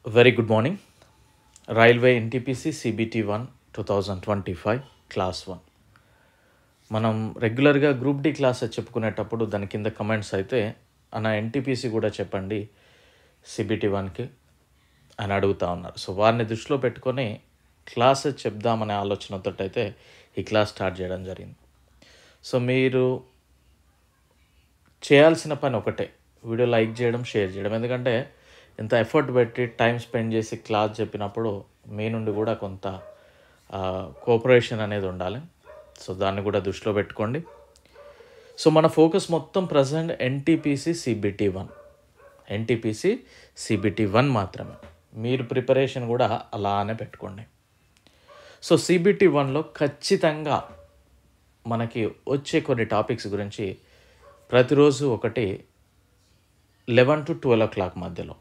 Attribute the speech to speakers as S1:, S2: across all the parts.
S1: Very good morning. Railway NTPC CBT 1 2025 Class 1. మనం రెగ్యులర్గా group D class చెప్పుకునేటప్పుడు దాని కింద కమెంట్స్ అయితే అన్న ఎన్టీపీసీ కూడా చెప్పండి సిబిటి 1కి అని అడుగుతూ ఉన్నారు. సో వారిని దృష్టిలో పెట్టుకొని క్లాసెస్ చెప్దామనే ఆలోచనతో అయితే ఈ క్లాస్ స్టార్ట్ చేయడం జరిగింది. సో మీరు చేయాల్సిన పని ఒకటే, వీడియో లైక్ చేయడం, షేర్ చేయడం. ఎందుకంటే ఇంత ఎఫర్ట్ పెట్టి టైం స్పెండ్ చేసి క్లాస్ చెప్పినప్పుడు మీ నుండి కూడా కొంత కోఆపరేషన్ అనేది ఉండాలి. సో దాన్ని కూడా దృష్టిలో పెట్టుకోండి. సో మన ఫోకస్ మొత్తం ప్రజెంట్ ఎన్టీపీసీ సిబిటి 1 మాత్రమే. మీరు ప్రిపరేషన్ కూడా అలానే పెట్టుకోండి. సో సిబిటి 1లో ఖచ్చితంగా మనకి వచ్చే కొన్ని టాపిక్స్ గురించి ప్రతిరోజు ఒకటి 11 to 12 o'clock మధ్యలో,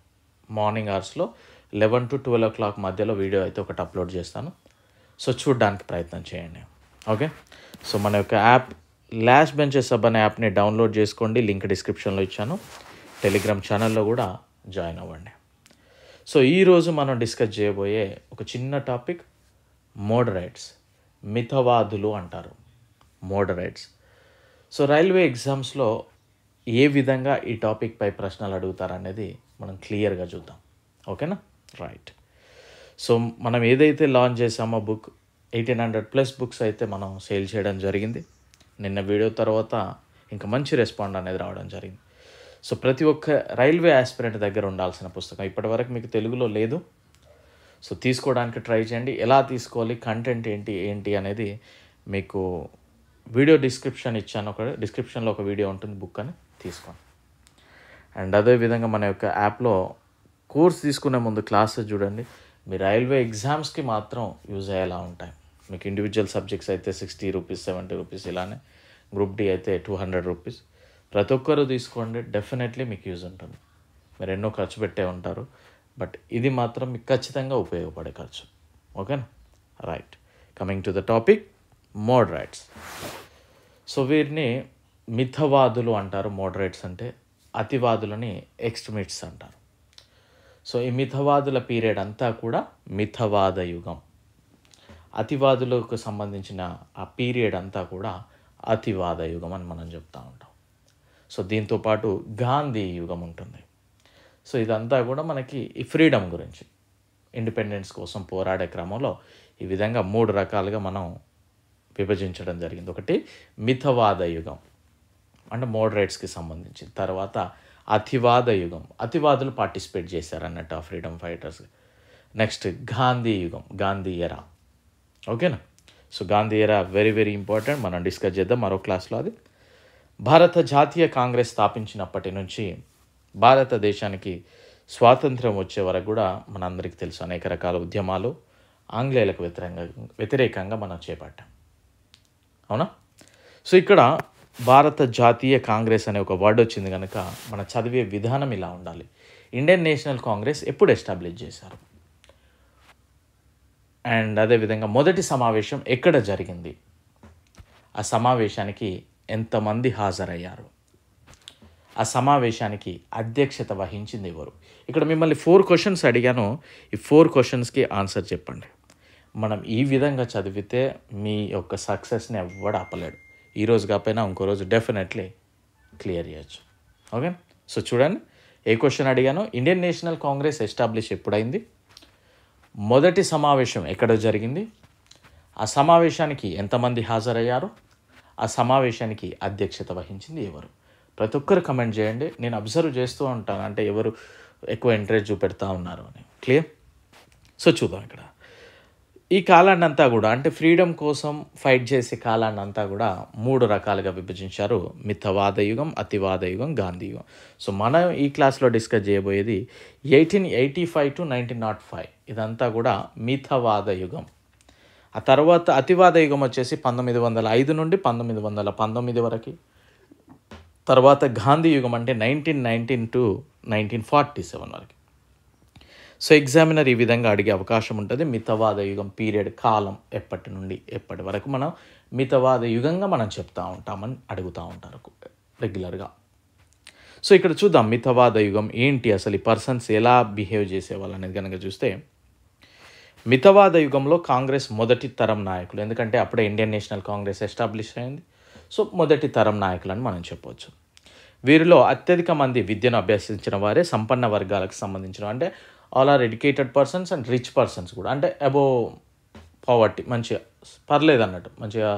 S1: మార్నింగ్ అవర్స్లో 11 to 12 o'clock మధ్యలో వీడియో అయితే ఒకటి అప్లోడ్ చేస్తాను. సో చూడడానికి ప్రయత్నం చేయండి. ఓకే. సో మన యొక్క యాప్ లాస్ట్ బెంచెస్ సబ్ అనే యాప్ని డౌన్లోడ్ చేసుకోండి. లింక్ డిస్క్రిప్షన్లో ఇచ్చాను. టెలిగ్రామ్ ఛానల్లో కూడా జాయిన్ అవ్వండి. సో ఈరోజు మనం డిస్కస్ చేయబోయే ఒక చిన్న టాపిక్ మోడరేట్స్, మితవాదులు అంటారు మోడరేట్స్. సో రైల్వే ఎగ్జామ్స్లో ఏ విధంగా ఈ టాపిక్ పై ప్రశ్నలు అడుగుతారనేది మనం క్లియర్గా చూద్దాం. ఓకేనా? రైట్. సో మనం ఏదైతే లాంచ్ చేసామో బుక్ 1800+ బుక్స్ అయితే మనం సేల్ చేయడం జరిగింది. నిన్న వీడియో తర్వాత ఇంకా మంచి రెస్పాండ్ అనేది రావడం జరిగింది. సో ప్రతి ఒక్క రైల్వే ఆస్పిరెంట్ దగ్గర ఉండాల్సిన పుస్తకం. ఇప్పటివరకు మీకు తెలుగులో లేదు. సో తీసుకోవడానికి ట్రై చేయండి. ఎలా తీసుకోవాలి, కంటెంట్ ఏంటి అనేది మీకు వీడియో డిస్క్రిప్షన్ ఇచ్చాను. డిస్క్రిప్షన్లో ఒక వీడియో ఉంటుంది, బుక్ అని తీసుకోండి. అండ్ అదేవిధంగా మన యొక్క యాప్లో కోర్స్ తీసుకునే ముందు క్లాసెస్ చూడండి. మీ రైల్వే ఎగ్జామ్స్కి మాత్రం యూజ్ అయ్యేలా ఉంటాయి. మీకు ఇండివిజువల్ సబ్జెక్ట్స్ అయితే 60 రూపీస్, 70 రూపీస్, ఇలానే గ్రూప్ డి అయితే 200 రూపీస్. ప్రతి ఒక్కరూ తీసుకోండి, డెఫినెట్లీ మీకు యూజ్ ఉంటుంది. మీరు ఎన్నో ఖర్చు పెట్టే ఉంటారు, బట్ ఇది మాత్రం మీకు ఖచ్చితంగా ఉపయోగపడే ఖర్చు. ఓకేనా? Right. Coming to the topic moderates. So వీరిని మితవాదులు అంటారు. మోడరేట్స్ అంటే అతివాదులని ఎక్స్ట్రీమిస్ట్స్ అంటారు. సో ఈ మితవాదుల పీరియడ్ అంతా కూడా మితవాద యుగం. అతివాదులకు సంబంధించిన ఆ పీరియడ్ అంతా కూడా అతివాద యుగం అని మనం చెప్తూ ఉంటాం. సో దీంతోపాటు గాంధీ యుగం ఉంటుంది. సో ఇదంతా కూడా మనకి ఈ ఫ్రీడమ్ గురించి, ఇండిపెండెన్స్ కోసం పోరాడే క్రమంలో ఈ విధంగా 3 రకాలుగా మనం విభజించడం జరిగింది. ఒకటి మితవాద యుగం అంటే మోడరేట్స్కి సంబంధించి. తర్వాత అతివాద యుగం, అతివాదులు పార్టిసిపేట్ చేశారు అన్నట్టు ఆ ఫ్రీడమ్ ఫైటర్స్. నెక్స్ట్ గాంధీ యుగం, గాంధీ ఎరా. ఓకేనా? సో గాంధీ ఎరా వెరీ వెరీ ఇంపార్టెంట్, మనం డిస్కస్ చేద్దాం మరో క్లాస్లో. అది భారత జాతీయ కాంగ్రెస్ స్థాపించినప్పటి నుంచి భారతదేశానికి స్వాతంత్రం వచ్చే వరకు కూడా మనందరికీ తెలుసు అనేక రకాల ఉద్యమాలు ఆంగ్లేయులకు వ్యతిరేకంగా మనం చేపట్టాం. అవునా? సో ఇక్కడ భారత జాతీయ కాంగ్రెస్ అనే ఒక వర్డ్ వచ్చింది కనుక మన చదివే విధానం ఇలా ఉండాలి. ఇండియన్ నేషనల్ కాంగ్రెస్ ఎప్పుడు ఎస్టాబ్లిష్ చేశారు, అండ్ అదేవిధంగా మొదటి సమావేశం ఎక్కడ జరిగింది, ఆ సమావేశానికి ఎంతమంది హాజరయ్యారు, ఆ సమావేశానికి అధ్యక్షత వహించింది ఎవరు. ఇక్కడ మిమ్మల్ని 4 క్వశ్చన్స్ అడిగాను. ఈ 4 క్వశ్చన్స్కి ఆన్సర్ చెప్పండి. మనం ఈ విధంగా చదివితే మీ యొక్క సక్సెస్ని ఎవ్వడు ఆపలేడు. ఈరోజు కాకపోయినా ఇంకో రోజు డెఫినెట్లీ క్లియర్ చేయొచ్చు. ఓకే. సో చూడండి, ఏ క్వశ్చన్ అడిగాను. ఇండియన్ నేషనల్ కాంగ్రెస్ ఎస్టాబ్లిష్ ఎప్పుడైంది, మొదటి సమావేశం ఎక్కడ జరిగింది, ఆ సమావేశానికి ఎంతమంది హాజరయ్యారు, ఆ సమావేశానికి అధ్యక్షత వహించింది ఎవరు. ప్రతి ఒక్కరు కమెంట్ చేయండి. నేను అబ్జర్వ్ చేస్తూ ఉంటాను, అంటే ఎవరు ఎక్కువ ఇంట్రెస్ట్ చూపెడతా ఉన్నారు అని. క్లియర్? సో చూద్దాం. ఇక్కడ ఈ కాలాన్ని అంతా కూడా, అంటే ఫ్రీడమ్ కోసం ఫైట్ చేసే కాలాన్ని అంతా కూడా 3 రకాలుగా విభజించారు. మితవాద యుగం, అతివాద యుగం, గాంధీ యుగం. సో మనం ఈ క్లాస్లో డిస్కస్ చేయబోయేది 1885 to 1905. ఇదంతా కూడా మితవాద యుగం. ఆ తర్వాత అతివాద యుగం వచ్చేసి 1905 నుండి 1919 వరకు. తర్వాత గాంధీ యుగం అంటే 1919 to 1947 వరకు. సో ఎగ్జామినర్ ఈ విధంగా అడిగే అవకాశం ఉంటుంది. మితవాద యుగం పీరియడ్ కాలం ఎప్పటి నుండి ఎప్పటి వరకు మనం మితవాద యుగంగా మనం చెప్తూ ఉంటామని అడుగుతూ ఉంటారు రెగ్యులర్గా. సో ఇక్కడ చూద్దాం మితవాద యుగం ఏంటి, అసలు ఈ పర్సన్స్ ఎలా బిహేవ్ చేసేవాళ్ళు అనేది కనుక చూస్తే, మితవాద యుగంలో కాంగ్రెస్ మొదటి తరం నాయకులు, ఎందుకంటే అప్పుడే ఇండియన్ నేషనల్ కాంగ్రెస్ ఎస్టాబ్లిష్ అయింది. సో మొదటి తరం నాయకులని మనం చెప్పవచ్చు. వీరిలో అత్యధిక మంది విద్యను అభ్యసించిన వారే సంపన్న వర్గాలకు సంబంధించిన, అంటే all are educated persons and rich persons కూడా, అంటే అబోవ్ పావర్టీ, మంచిగా పర్లేదు అన్నట్టు, మంచిగా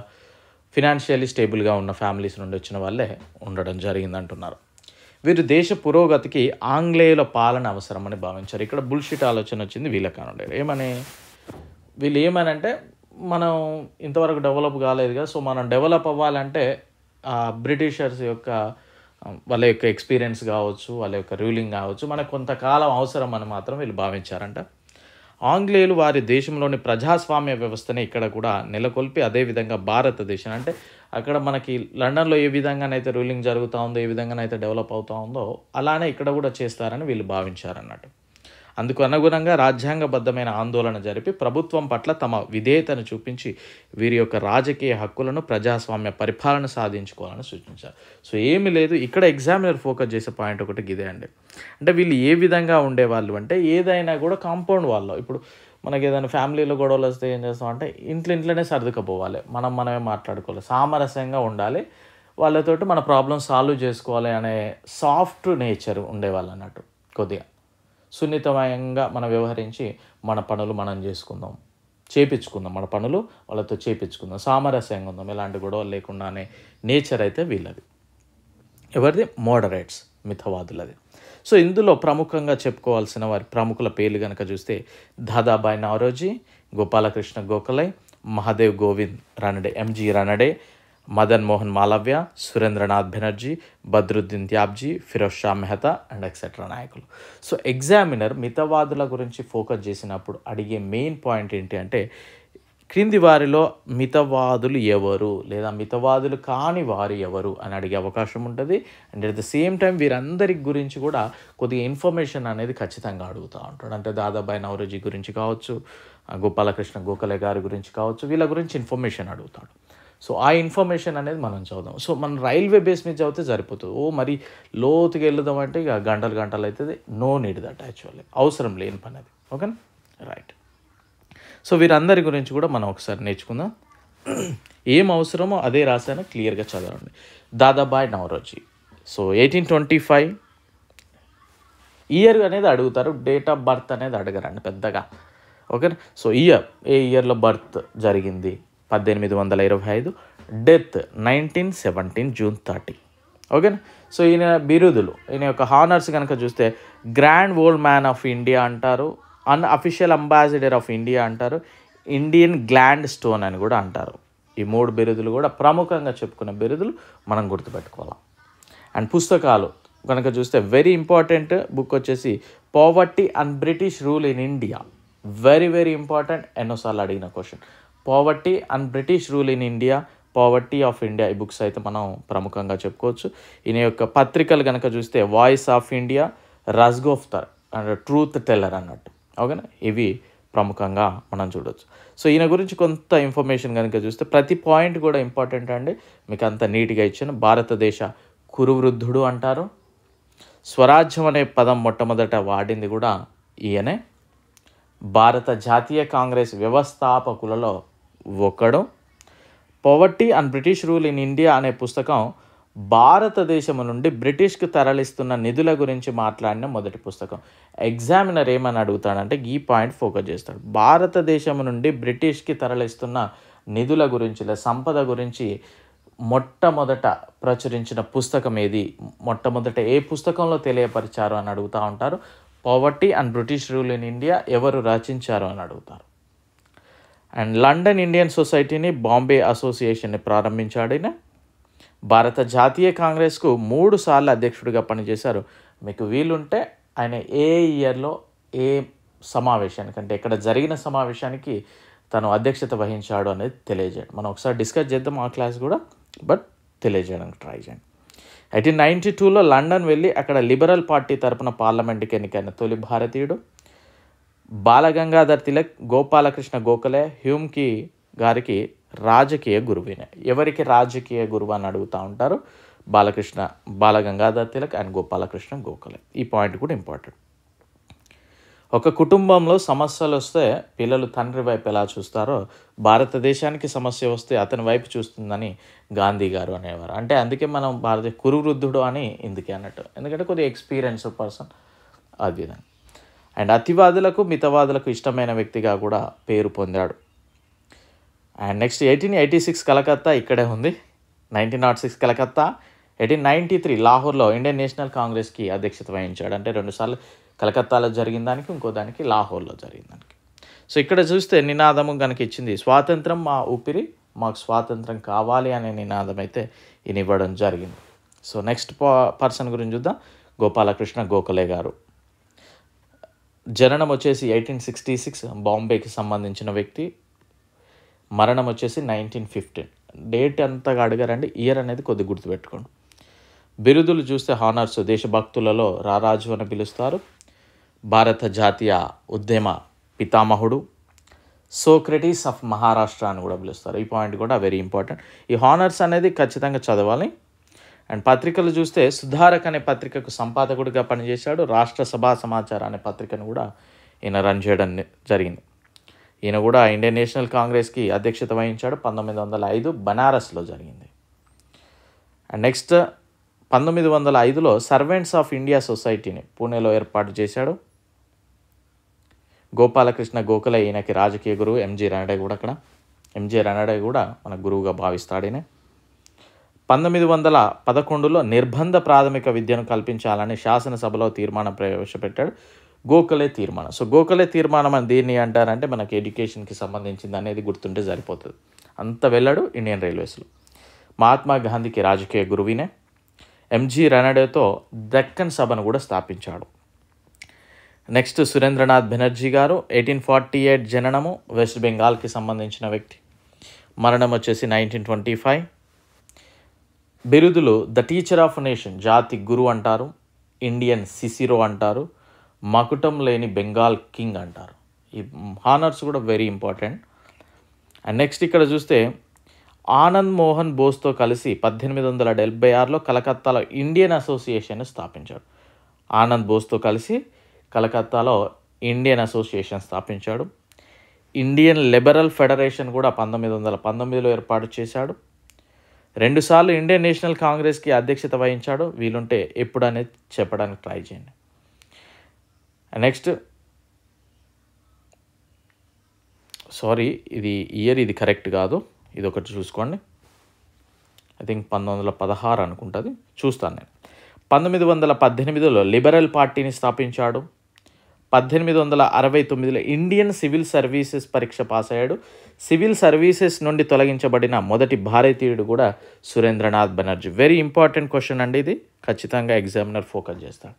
S1: ఫినాన్షియల్లీ స్టేబుల్గా ఉన్న ఫ్యామిలీస్ నుండి వచ్చిన వాళ్ళే ఉండడం జరిగింది అంటున్నారు. వీరు దేశ పురోగతికి ఆంగ్లేయుల పాలన అవసరమని భావించారు. ఇక్కడ బుల్షిట్ ఆలోచన వచ్చింది వీళ్ళకి కానుండే. వీళ్ళు ఏమనంటే, మనం ఇంతవరకు డెవలప్ కాలేదు కదా, సో మనం డెవలప్ అవ్వాలంటే బ్రిటిషర్స్ యొక్క వాళ్ళ యొక్క ఎక్స్పీరియన్స్ కావచ్చు, వాళ్ళ యొక్క రూలింగ్ కావచ్చు, మనకు కొంతకాలం అవసరం అని మాత్రం వీళ్ళు భావించారంట. ఆంగ్లేయులు వారి దేశంలోని ప్రజాస్వామ్య వ్యవస్థని ఇక్కడ కూడా నెలకొల్పి, అదేవిధంగా భారతదేశం, అంటే అక్కడ మనకి లండన్లో ఏ విధంగానైతే రూలింగ్ జరుగుతూ ఉందో, ఏ విధంగానైతే డెవలప్ అవుతూ ఉందో, అలానే ఇక్కడ కూడా చేస్తారని వీళ్ళు భావించారన్నట్టు. అందుకు అనుగుణంగా రాజ్యాంగబద్ధమైన ఆందోళన జరిపి ప్రభుత్వం పట్ల తమ విధేయతను చూపించి వీరి యొక్క రాజకీయ హక్కులను, ప్రజాస్వామ్య పరిపాలన సాధించుకోవాలని సూచించారు. సో ఏమీ లేదు, ఇక్కడ ఎగ్జామినర్ ఫోకస్ చేసే పాయింట్ ఒకటి ఇదే అండి. అంటే వీళ్ళు ఏ విధంగా ఉండేవాళ్ళు అంటే, ఏదైనా కూడా కాంపౌండ్ వాళ్ళు, ఇప్పుడు మనకి ఏదైనా ఫ్యామిలీలో గొడవలు వస్తే ఏం చేస్తాం అంటే, ఇంట్లోనే సర్దుకపోవాలి, మనమే మాట్లాడుకోవాలి, సామరస్యంగా ఉండాలి, వాళ్ళతోటి మన ప్రాబ్లమ్ సాల్వ్ చేసుకోవాలి అనే సాఫ్ట్ నేచర్ ఉండేవాళ్ళు అన్నట్టు. కొద్దిగా సున్నితమయంగా మనం వ్యవహరించి మన పనులు మనం చేపించుకుందాం, మన పనులు వాళ్ళతో చేపించుకుందాం, సామరస్యంగా ఉందాం, ఎలాంటి గొడవలు లేకుండా అనే నేచర్ అయితే వీళ్ళది. ఎవరిది? మోడరేట్స్, మితవాదులది. సో ఇందులో ప్రముఖంగా చెప్పుకోవాల్సిన వారి ప్రముఖుల పేర్లు కనుక చూస్తే, Dadabhai Naoroji, Gopal Krishna Gokhale, Mahadev Govind Ranade, M G Ranade, Madan Mohan Malaviya, Surendranath Banerjee, Badruddin Tyabji, Feroz Shah Mehta and etcetera నాయకులు. సో ఎగ్జామినర్ మితవాదుల గురించి ఫోకస్ చేసినప్పుడు అడిగే మెయిన్ పాయింట్ ఏంటి అంటే, క్రింది వారిలో మితవాదులు ఎవరు, లేదా మితవాదులు కాని వారు ఎవరు అని అడిగే అవకాశం ఉంటుంది. And at the same time వీరందరి గురించి కూడా కొద్దిగా ఇన్ఫర్మేషన్ అనేది ఖచ్చితంగా అడుగుతూ ఉంటాడు. అంటే దాదాబాయి నౌరోజీ గురించి కావచ్చు, గోపాలకృష్ణ గోఖలే గారి గురించి కావచ్చు, వీళ్ళ గురించి ఇన్ఫర్మేషన్ అడుగుతాడు. సో ఆ ఇన్ఫర్మేషన్ అనేది మనం చదువుదాం. సో మనం రైల్వే బేస్ మీద చదివితే సరిపోతుంది. మరి లోతుగా వెళ్దాం అంటే ఇక గంటలు అవుతుంది. నో నీడ్ దట్, యాక్చువల్లీ అవసరం లేని పని అది. ఓకేనా, రైట్. సో వీరందరి గురించి కూడా మనం ఒకసారి నేర్చుకుందాం. ఏం అవసరమో అదే రాశాను, క్లియర్గా చదవండి. దాదాబాయి నౌరోజీ, సో 1825 ఇయర్ అనేది అడుగుతారు, డేట్ ఆఫ్ బర్త్ అనేది అడగరండి పెద్దగా. ఓకేనా, సో ఏ ఇయర్లో బర్త్ జరిగింది, 1825, డెత్ 1917 జూన్ 30. ఓకేనా, సో ఈయన బిరుదులు, ఈయన యొక్క హానర్స్ కనుక చూస్తే, grand old man of India అంటారు, అన్అఫిషియల్ అంబాసిడర్ ఆఫ్ ఇండియా అంటారు, ఇండియన్ గ్లాండ్ స్టోన్ అని కూడా అంటారు. ఈ 3 బిరుదులు కూడా ప్రముఖంగా చెప్పుకునే బిరుదులు, మనం గుర్తుపెట్టుకోవాలి. అండ్ పుస్తకాలు కనుక చూస్తే, వెరీ ఇంపార్టెంట్ బుక్ వచ్చేసి poverty and British rule in India. Very very important, ఎన్నోసార్లు అడిగిన question. Poverty and British rule in India, poverty of India, ఈ బుక్స్ అయితే మనం ప్రముఖంగా చెప్పుకోవచ్చు. ఈయన యొక్క పత్రికలు కనుక చూస్తే, voice of India, Rast Goftar and truth teller అన్నట్టు. ఓకేనా, ఇవి ప్రముఖంగా మనం చూడవచ్చు. సో ఈయన గురించి కొంత ఇన్ఫర్మేషన్ కనుక చూస్తే, ప్రతి పాయింట్ కూడా ఇంపార్టెంట్ అండి, మీకు అంత నీట్గా ఇచ్చాను. భారతదేశ కురువృద్ధుడు అంటారు. స్వరాజ్యం అనే పదం మొట్టమొదట వాడింది కూడా ఈయనే. భారత జాతీయ కాంగ్రెస్ వ్యవస్థాపకులలో ఒకడు. Poverty and British rule in India అనే పుస్తకం భారతదేశం నుండి బ్రిటిష్కి తరలిస్తున్న నిధుల గురించి మాట్లాడిన మొదటి పుస్తకం. ఎగ్జామినర్ ఏమని అడుగుతాడంటే, ఈ పాయింట్ ఫోకస్ చేస్తాడు. భారతదేశం నుండి బ్రిటిష్కి తరలిస్తున్న నిధుల గురించి, లేదా సంపద గురించి మొట్టమొదట ప్రచురించిన పుస్తకం ఏది, మొట్టమొదట ఏ పుస్తకంలో తెలియపరిచారు అని అడుగుతూ ఉంటారు. Poverty and British rule in India ఎవరు రచించారు అని అడుగుతారు. అండ్ లండన్ ఇండియన్ సొసైటీని, బాంబే అసోసియేషన్ని ప్రారంభించాడు ఈయన. భారత జాతీయ కాంగ్రెస్కు 3 సార్లు అధ్యక్షుడిగా పనిచేశారు. మీకు వీలుంటే ఆయన ఏ ఇయర్లో ఏ సమావేశానికి, అంటే ఇక్కడ జరిగిన సమావేశానికి తను అధ్యక్షత వహించాడు అనేది తెలియజేయండి. మనం ఒకసారి డిస్కస్ చేద్దాం ఆ క్లాస్ కూడా, బట్ తెలియజేయడానికి ట్రై చేయండి. 1892లో లండన్ వెళ్ళి అక్కడ లిబరల్ పార్టీ తరపున పార్లమెంట్కి ఎన్నికైన తొలి భారతీయుడు. బాలగంగాధర్ తిలక్, గోపాలకృష్ణ గోఖలే, హ్యూమ్కి గారికి రాజకీయ గురువునే. ఎవరికి రాజకీయ గురువు అని అడుగుతూ ఉంటారు? బాలగంగాధర్ తిలక్ అండ్ గోపాలకృష్ణ గోఖలే. ఈ పాయింట్ కూడా ఇంపార్టెంట్. ఒక కుటుంబంలో సమస్యలు వస్తే పిల్లలు తండ్రి వైపు ఎలా చూస్తారో భారతదేశానికి సమస్య వస్తే అతని వైపు చూస్తుందని గాంధీ గారు అనేవారు. అంటే అందుకే మనం భారతీయ కురువృద్ధుడు అని ఇందుకే అన్నట్టు, ఎందుకంటే కొద్దిగా ఎక్స్పీరియన్స్ పర్సన్ అది విధంగా. అండ్ అతివాదులకు మితవాదులకు ఇష్టమైన వ్యక్తిగా కూడా పేరు పొందాడు. అండ్ నెక్స్ట్ 1886 కలకత్తా ఇక్కడే ఉంది. 1906 కలకత్తా, 1893 లాహోర్లో ఇండియన్ నేషనల్ కాంగ్రెస్కి అధ్యక్షత వహించాడు. అంటే 2 సార్లు కలకత్తాలో జరిగిన దానికి, ఇంకో దానికి లాహోర్లో జరిగిన దానికి. సో ఇక్కడ చూస్తే నినాదము కనుక ఇచ్చింది, స్వాతంత్రం మా ఊపిరి, మాకు స్వాతంత్రం కావాలి అనే నినాదం అయితే ఈయన ఇవ్వడం జరిగింది. సో నెక్స్ట్ పర్సన్ గురించి చూద్దాం. గోపాలకృష్ణ గోఖలే గారు. జననం వచ్చేసి 1866, బాంబేకి సంబంధించిన వ్యక్తి. మరణం వచ్చేసి 1915. డేట్ అంతగా అడగారండి, ఇయర్ అనేది కొద్దిగా గుర్తుపెట్టుకోండి. బిరుదులు చూస్తే హానర్స్, దేశభక్తులలో రారాజు అని పిలుస్తారు. భారత జాతీయ ఉద్యమ పితామహుడు, సోక్రటీస్ ఆఫ్ మహారాష్ట్ర అని కూడా పిలుస్తారు. ఈ పాయింట్ కూడా వెరీ ఇంపార్టెంట్. ఈ హానర్స్ అనేది ఖచ్చితంగా చదవాలి. అండ్ పత్రికలు చూస్తే సుధారక్ అనే పత్రికకు సంపాదకుడిగా పనిచేశాడు. రాష్ట్ర సభా సమాచారం అనే పత్రికను కూడా ఈయన రన్ చేయడం జరిగింది. ఈయన కూడా ఇండియన్ నేషనల్ కాంగ్రెస్కి అధ్యక్షత వహించాడు. 1905 బనారస్లో జరిగింది. అండ్ నెక్స్ట్ 1905లో సర్వెంట్స్ ఆఫ్ ఇండియా సొసైటీని పూణేలో ఏర్పాటు చేశాడు. గోపాలకృష్ణ గోఖలే ఈయనకి రాజకీయ గురువు. ఎంజీ రానడే కూడా మన గురువుగా భావిస్తాడు ఈయన. 1911లో నిర్బంధ ప్రాథమిక విద్యను కల్పించాలని శాసనసభలో తీర్మానం ప్రవేశపెట్టాడు. గోఖలే తీర్మానం. సో గోఖలే తీర్మానం అని దీన్ని అంటారంటే మనకి ఎడ్యుకేషన్కి సంబంధించింది అనేది గుర్తుంటే సరిపోతుంది. అంత వెళ్ళాడు ఇండియన్ రైల్వేస్లో. మహాత్మా గాంధీకి రాజకీయ గురువినే. ఎంజీ రనడేతో దక్కన్ సభను కూడా స్థాపించాడు. నెక్స్ట్ సురేంద్రనాథ్ బెనర్జీ గారు. 1848 జననము, వెస్ట్ బెంగాల్కి సంబంధించిన వ్యక్తి. మరణం వచ్చేసి 1925. బిరుదులు ద టీచర్ ఆఫ్ నేషన్, జాతి గురు అంటారు. ఇండియన్ సిసిరో అంటారు. మకుటం లేని బెంగాల్ కింగ్ అంటారు. ఈ హానర్స్ కూడా వెరీ ఇంపార్టెంట్. అండ్ నెక్స్ట్ ఇక్కడ చూస్తే ఆనంద్ మోహన్ బోస్తో కలిసి 1876లో కలకత్తాలో ఇండియన్ అసోసియేషన్ స్థాపించాడు. ఆనంద్ బోస్తో కలిసి కలకత్తాలో ఇండియన్ అసోసియేషన్ స్థాపించాడు. ఇండియన్ లిబరల్ ఫెడరేషన్ కూడా 1919లో ఏర్పాటు చేశాడు. 2 సార్లు ఇండియన్ నేషనల్ కాంగ్రెస్కి అధ్యక్షత వహించాడు. వీలుంటే ఎప్పుడు అనేది చెప్పడానికి ట్రై చేయండి. నెక్స్ట్ ఇది కరెక్ట్ కాదు, ఇది ఒకటి చూసుకోండి. ఐ థింక్ 1916 అనుకుంటుంది, చూస్తాను నేను. 1918లో లిబరల్ పార్టీని స్థాపించాడు. 1869లో ఇండియన్ సివిల్ సర్వీసెస్ పరీక్ష పాస్ అయ్యాడు. సివిల్ సర్వీసెస్ నుండి తొలగించబడిన మొదటి భారతీయుడు కూడా Surendranath Banerjee. Very important question అండి ఇది, ఖచ్చితంగా ఎగ్జామినర్ ఫోకస్ చేస్తాడు.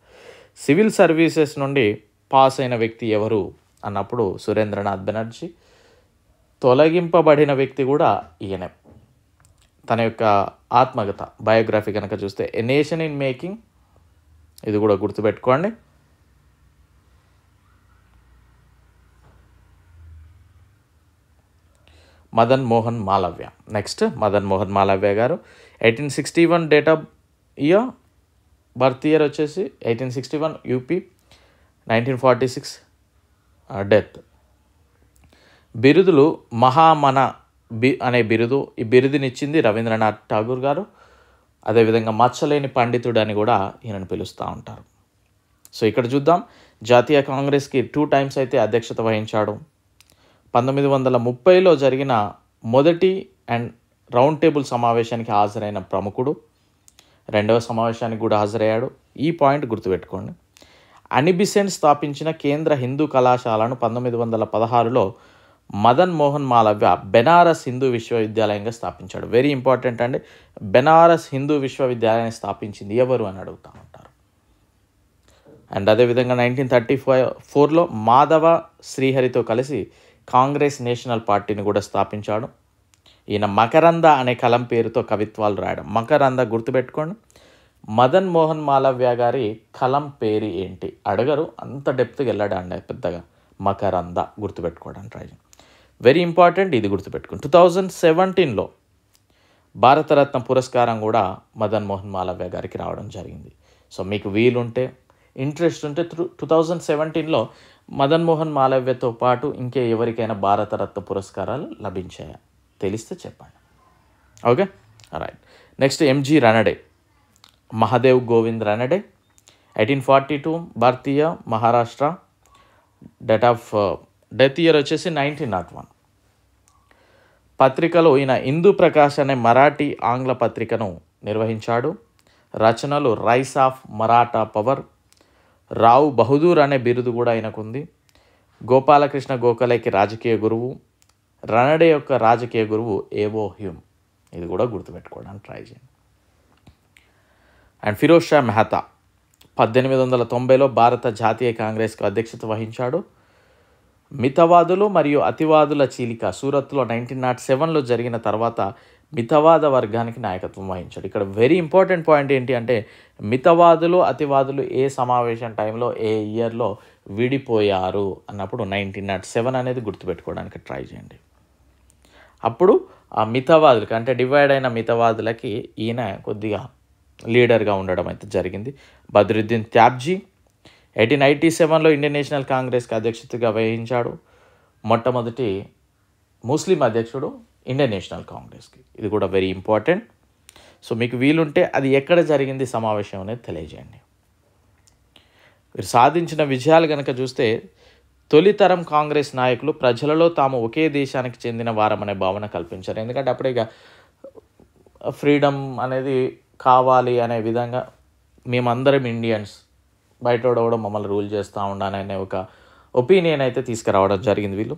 S1: సివిల్ సర్వీసెస్ నుండి పాస్ అయిన వ్యక్తి ఎవరు అన్నప్పుడు సురేంద్రనాథ్ బెనర్జీ. తొలగింపబడిన వ్యక్తి కూడా ఈయనే. తన యొక్క ఆత్మకథ బయోగ్రఫీ కనుక చూస్తే ఎ నేషన్ ఇన్ మేకింగ్, ఇది కూడా గుర్తుపెట్టుకోండి. మదన్ మోహన్ మాలవ్య. నెక్స్ట్ మదన్ మోహన్ మాలవ్య గారు. 1861 date of year, birth year వచ్చేసి 1861 యూపీ, 1946 డెత్. బిరుదులు మహామన అనే బిరుదు. ఈ బిరుదునిచ్చింది రవీంద్రనాథ్ ఠాగూర్ గారు. అదేవిధంగా మచ్చలేని పండితుడు అని కూడా ఈయనను పిలుస్తూ ఉంటారు. సో ఇక్కడ చూద్దాం, జాతీయ కాంగ్రెస్కి 2 టైమ్స్ అయితే అధ్యక్షత వహించాడు. 1930లో జరిగిన మొదటి అండ్ రౌండ్ టేబుల్ సమావేశానికి హాజరైన ప్రముఖుడు. 2వ సమావేశానికి కూడా హాజరయ్యాడు. ఈ పాయింట్ గుర్తుపెట్టుకోండి. అనిబిసెంట్ స్థాపించిన కేంద్ర హిందూ కళాశాలను 1916లో మదన్ మోహన్ మాలవ్య బెనారస్ హిందూ విశ్వవిద్యాలయంగా స్థాపించాడు. వెరీ ఇంపార్టెంట్ అండి. బెనారస్ హిందూ విశ్వవిద్యాలయాన్ని స్థాపించింది ఎవరు అని అడుగుతూ ఉంటారు. అండ్ అదేవిధంగా 1934లో మాధవ శ్రీహరితో కలిసి కాంగ్రెస్ నేషనల్ పార్టీని కూడా స్థాపించాడు. ఈయన మకరంద అనే కలం పేరుతో కవిత్వాలు రాయడం. మకరంద గుర్తుపెట్టుకోండి. మదన్ మోహన్ మాలవ్య గారి కలం పేరు ఏంటి అడగరు, అంత డెప్త్గా వెళ్ళాడండి పెద్దగా. మకరంద గుర్తుపెట్టుకోవడానికి ట్రై చేయండి. వెరీ ఇంపార్టెంట్, ఇది గుర్తుపెట్టుకోండి. 2017లో భారతరత్న పురస్కారం కూడా మదన్ మోహన్ మాలవ్య గారికి రావడం జరిగింది. సో మీకు వీలుంటే ఇంట్రెస్ట్ ఉంటే 2017లో మదన్ మోహన్ మాలవ్యతో పాటు ఇంకే ఎవరికైనా భారతరత్న పురస్కారాలు లభించాయా తెలిస్తే చెప్పండి. Okay, right. Next M G Ranade, Mahadev Govind Ranade, 1842, భారతీయ, మహారాష్ట్ర. డెత్ ఇయర్ వచ్చేసి 1901. పత్రికలో ఈయన హిందూ ప్రకాశ్ అనే మరాఠీ ఆంగ్ల పత్రికను నిర్వహించాడు. రచనలు రైస్ ఆఫ్ మరాఠా పవర్, రావు బహదూర్ అనే బిరుదు కూడా ఆయనకుంది. గోపాలకృష్ణ గోఖలేకి రాజకీయ గురువు, రనడే యొక్క రాజకీయ గురువు ఏవో హ్యూమ్. ఇది కూడా గుర్తుపెట్టుకోవడానికి ట్రై చేయండి. అండ్ ఫిరోజ్ షా మెహతా 1890లో భారత జాతీయ కాంగ్రెస్కు అధ్యక్షత వహించాడు. మితవాదులు మరియు అతివాదుల చీలిక సూరత్లో 1907లో జరిగిన తర్వాత మితవాద వర్గానికి నాయకత్వం వహించాడు. ఇక్కడ వెరీ ఇంపార్టెంట్ పాయింట్ ఏంటి అంటే మితవాదులు అతివాదులు ఏ సమావేశం టైంలో ఏ ఇయర్లో విడిపోయారు అన్నప్పుడు 1907 అనేది గుర్తుపెట్టుకోవడానికి ట్రై చేయండి. అప్పుడు ఆ మితవాదులకి అంటే డివైడ్ అయిన మితవాదులకి ఈయన కొద్దిగా లీడర్గా ఉండడం అయితే జరిగింది. బద్రుద్దీన్ త్యాబ్జీ 1887లో ఇండియన్ నేషనల్ కాంగ్రెస్కి అధ్యక్షతగా వహించాడు. మొట్టమొదటి ముస్లిం అధ్యక్షుడు ఇండియన్ నేషనల్ కాంగ్రెస్కి. ఇది కూడా వెరీ ఇంపార్టెంట్. సో మీకు వీలుంటే అది ఎక్కడ జరిగింది సమావేశం అనేది తెలియజేయండి. వీరు సాధించిన విజయాలు కనుక చూస్తే తొలితరం కాంగ్రెస్ నాయకులు ప్రజలలో తాము ఒకే దేశానికి చెందిన వారమనే భావన కల్పించారు. ఎందుకంటే అప్పుడే ఇక ఫ్రీడమ్ అనేది కావాలి అనే విధంగా మేమందరం ఇండియన్స్, బయట కూడా మమ్మల్ని రూల్ చేస్తూ ఉండాలనే ఒక ఒపీనియన్ అయితే తీసుకురావడం జరిగింది. వీళ్ళు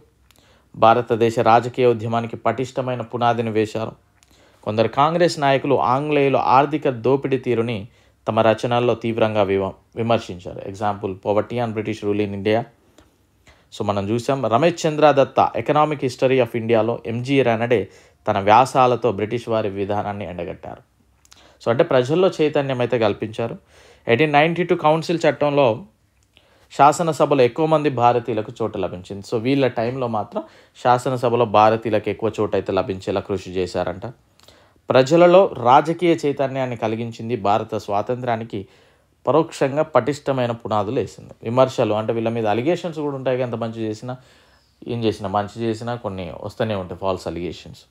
S1: భారతదేశ రాజకీయ ఉద్యమానికి పటిష్టమైన పునాదిని వేశారు. కొందరు కాంగ్రెస్ నాయకులు ఆంగ్లేయుల ఆర్థిక దోపిడీ తీరుని తమ రచనల్లో తీవ్రంగా విమర్శించారు. Example poverty and British rule in India. So మనం చూసాం. రమేష్ చంద్ర దత్తా ఎకనామిక్ హిస్టరీ ఆఫ్ ఇండియాలో ఎంజి రనడే తన వ్యాసాలతో బ్రిటిష్ వారి విధానాన్ని ఎండగట్టారు. సో అంటే ప్రజల్లో చైతన్యం అయితే కల్పించారు. 1892 కౌన్సిల్ చట్టంలో శాసనసభలో ఎక్కువ మంది భారతీయులకు చోటు లభించింది. సో వీళ్ళ టైంలో మాత్రం శాసనసభలో భారతీయులకు ఎక్కువ చోటు అయితే లభించేలా కృషి చేశారంట. ప్రజలలో రాజకీయ చైతన్యాన్ని కలిగించింది. భారత స్వాతంత్రానికి పరోక్షంగా పటిష్టమైన పునాదులు వేసింది. విమర్శలు అంటే వీళ్ళ మీద అలిగేషన్స్ కూడా ఉంటాయి. ఎంత మంచి చేసినా ఏం చేసినా మంచి చేసినా కొన్ని వస్తూనే ఉంటాయి ఫాల్స్ అలిగేషన్స్.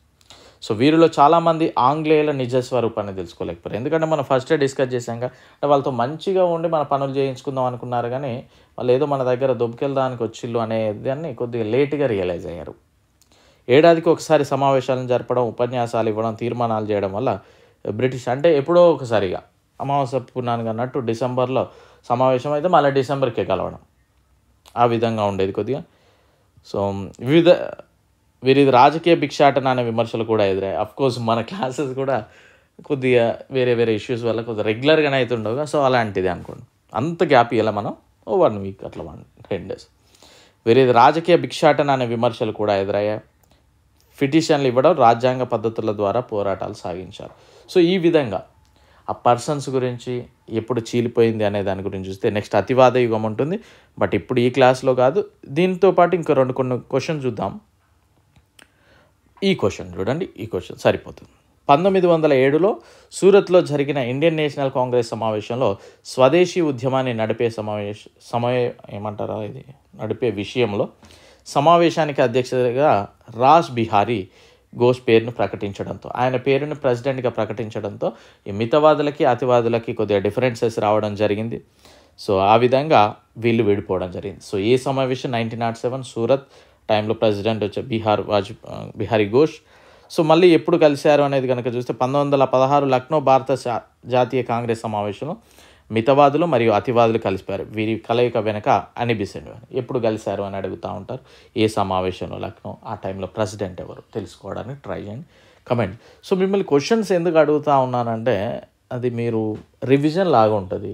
S1: సో వీరిలో చాలామంది ఆంగ్లేయుల నిజ స్వరూపాన్ని తెలుసుకోలేకపోయారు. ఎందుకంటే మనం ఫస్టే డిస్కస్ చేశాక అంటే వాళ్ళతో మంచిగా ఉండి మన పనులు చేయించుకుందాం అనుకున్నారు, కానీ వాళ్ళు ఏదో మన దగ్గర దొబ్బుకెళ్ళడానికి వచ్చిళ్ళు అనే దాన్ని కొద్దిగా లేట్గా రియలైజ్ అయ్యారు. ఏడాదికి ఒకసారి సమావేశాలను జరపడం, ఉపన్యాసాలు ఇవ్వడం, తీర్మానాలు చేయడం వల్ల బ్రిటిష్ అంటే ఎప్పుడో ఒకసారిగా అమావాస్య పున్నానికి అన్నట్టు డిసెంబర్లో సమావేశం అయితే మళ్ళీ డిసెంబర్కే కలవడం, ఆ విధంగా ఉండేది కొద్దిగా. సో వీరి రాజకీయ భిక్షాటన అనే విమర్శలు కూడా ఎదురయ్యాయి. అఫ్కోర్స్ మన క్లాసెస్ కూడా కొద్దిగా వేరే వేరే ఇష్యూస్ వల్ల కొద్దిగా రెగ్యులర్గానే అవుతుండవుగా. సో అలాంటిది అనుకోండి. అంత గ్యాప్ ఇవ్వాలి మనం 1 వీక్ అట్లా 10 days. వీరి రాజకీయ భిక్షాటన అనే విమర్శలు కూడా ఎదురయ్యాయి. పిటిషన్లు ఇవ్వడం, రాజ్యాంగ పద్ధతుల ద్వారా పోరాటాలు సాగించారు. సో ఈ విధంగా ఆ పర్సన్స్ గురించి ఎప్పుడు చీలిపోయింది అనే దాని గురించి చూస్తే నెక్స్ట్ అతివాద యుగం ఉంటుంది. బట్ ఇప్పుడు ఈ క్లాస్లో కాదు. దీంతో పాటు ఇంకా కొన్ని క్వశ్చన్ చూద్దాం. ఈ క్వశ్చన్ చూడండి, ఈ క్వశ్చన్ సరిపోతుంది. 1907లో సూరత్లో జరిగిన ఇండియన్ నేషనల్ కాంగ్రెస్ సమావేశంలో స్వదేశీ ఉద్యమాన్ని నడిపే విషయంలో సమావేశానికి అధ్యక్షతగా రాస్ బిహారీ ఘోష్ పేరును ప్రకటించడంతో, ఆయన పేరును ప్రెసిడెంట్గా ప్రకటించడంతో ఈ మితవాదులకి అతివాదులకి కొద్దిగా డిఫరెన్సెస్ రావడం జరిగింది. సో ఆ విధంగా వీళ్ళు విడిపోవడం జరిగింది. సో ఈ సమావేశం 1907 సూరత్ టైంలో ప్రెసిడెంట్ వచ్చే బిహారీ ఘోష్. సో మళ్ళీ ఎప్పుడు కలిశారు అనేది కనుక చూస్తే 1916 లక్నో భారత జాతీయ కాంగ్రెస్ సమావేశంలో మితవాదులు మరియు అతివాదులు కలిసిపోయారు. వీరి కలయిక వెనక అనిబిసెంట్ ఎప్పుడు కలిశారు అని అడుగుతూ ఉంటారు. ఏ సమావేశంలో లక్నో, ఆ టైంలో ప్రెసిడెంట్ ఎవరు తెలుసుకోవడానికి ట్రై చేయండి, కమెంట్. సో మిమ్మల్ని క్వశ్చన్స్ ఎందుకు అడుగుతూ ఉన్నానంటే అది మీరు రివిజన్ లాగా ఉంటుంది.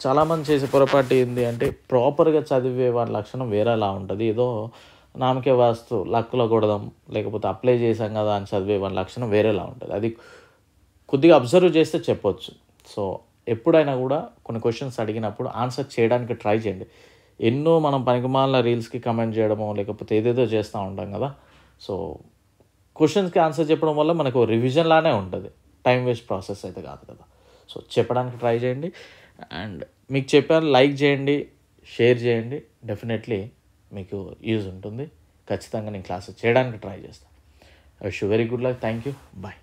S1: చాలామంది చేసే పొరపాటు ఏంటి అంటే ప్రాపర్గా చదివే వారి లక్షణం వేరేలా ఉంటుంది. ఏదో నామకే వాస్తు లక్లో కొడదాం లేకపోతే అప్లై చేసాం కదా అని చదివే వారి లక్షణం వేరేలా ఉంటుంది. అది కొద్దిగా అబ్జర్వ్ చేస్తే చెప్పొచ్చు. సో ఎప్పుడైనా కూడా కొన్ని క్వశ్చన్స్ అడిగినప్పుడు ఆన్సర్ చేయడానికి ట్రై చేయండి. ఎన్నో మనం పనికిమాలిన రీల్స్కి కమెంట్ చేయడమో లేకపోతే ఏదేదో చేస్తూ ఉంటాం కదా. సో క్వశ్చన్స్కి ఆన్సర్ చెప్పడం వల్ల మనకు రివిజన్ లానే ఉంటుంది, టైం వేస్ట్ ప్రాసెస్ అయితే కాదు కదా. సో చెప్పడానికి ట్రై చేయండి. అండ్ మీకు చెప్పాను, లైక్ చేయండి, షేర్ చేయండి. డెఫినెట్లీ మీకు యూజ్ ఉంటుంది. ఖచ్చితంగా నేను క్లాసెస్ చేయడానికి ట్రై చేస్తాను. I wish you very good luck. Thank you. Bye.